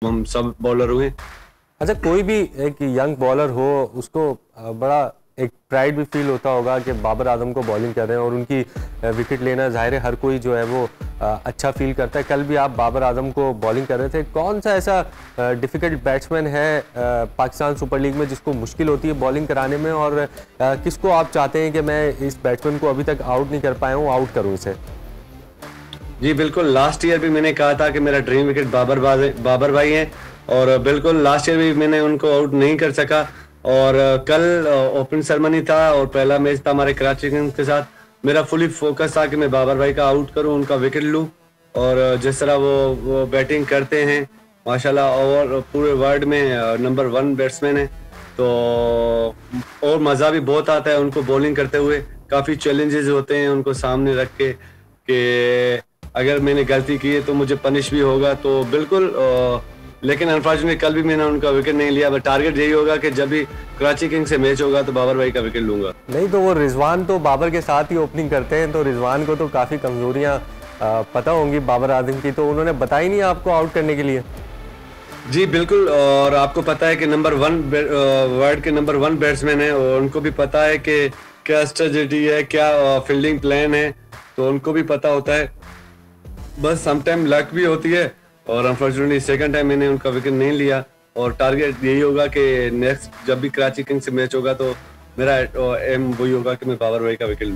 हम सब बॉलर हुए। अच्छा, कोई भी एक यंग बॉलर हो उसको बड़ा एक प्राइड भी फील होता होगा कि बाबर आजम को बॉलिंग कर रहे हैं और उनकी विकेट लेना, जाहिर है हर कोई जो है वो अच्छा फील करता है। कल भी आप बाबर आजम को बॉलिंग कर रहे थे। कौन सा ऐसा डिफ़िकल्ट बैट्समैन है पाकिस्तान सुपर लीग में जिसको मुश्किल होती है बॉलिंग कराने में, और किसको आप चाहते हैं कि मैं इस बैट्समैन को अभी तक आउट नहीं कर पाया हूँ, आउट करूँ इसे? जी बिल्कुल, लास्ट ईयर भी मैंने कहा था कि मेरा ड्रीम विकेट बाबर भाई हैं, और बिल्कुल लास्ट ईयर भी मैंने उनको आउट नहीं कर सका। और कल ओपनिंग सेरेमनी था और पहला मैच था हमारे कराची किंग्स के साथ। मेरा फुली फोकस था कि मैं बाबर भाई का आउट करूं, उनका विकेट लूं। और जिस तरह वो बैटिंग करते हैं माशाल्लाह, और पूरे वर्ल्ड में नंबर 1 बैट्समैन है। तो और मज़ा भी बहुत आता है उनको बॉलिंग करते हुए। काफ़ी चैलेंजेस होते हैं उनको सामने रख के कि अगर मैंने गलती की है तो मुझे पनिश भी होगा। तो बिल्कुल लेकिन अनफॉर्चुनेटली कल भी मैंने उनका विकेट नहीं लिया। बट टारगेट यही होगा कि जब भी कराची किंग्स से मैच होगा तो बाबर भाई का विकेट लूंगा। नहीं तो वो रिजवान तो बाबर के साथ ही ओपनिंग करते हैं, तो रिजवान को तो काफ़ी कमजोरियां पता होंगी बाबर आजम की, तो उन्होंने बताई नहीं आपको आउट करने के लिए? जी बिल्कुल, और आपको पता है कि नंबर 1 वर्ल्ड के नंबर 1 बैट्समैन है, और उनको भी पता है कि क्या स्ट्रेटजी है, क्या फील्डिंग प्लान है। तो उनको भी पता होता है, बस समटाइम लक भी होती है। और अनफॉर्चुनेटली सेकंड टाइम मैंने उनका विकेट नहीं लिया। और टारगेट यही होगा कि नेक्स्ट जब भी कराची किंग्स से मैच होगा तो मेरा एम वही होगा कि मैं बाबर भाई का विकेट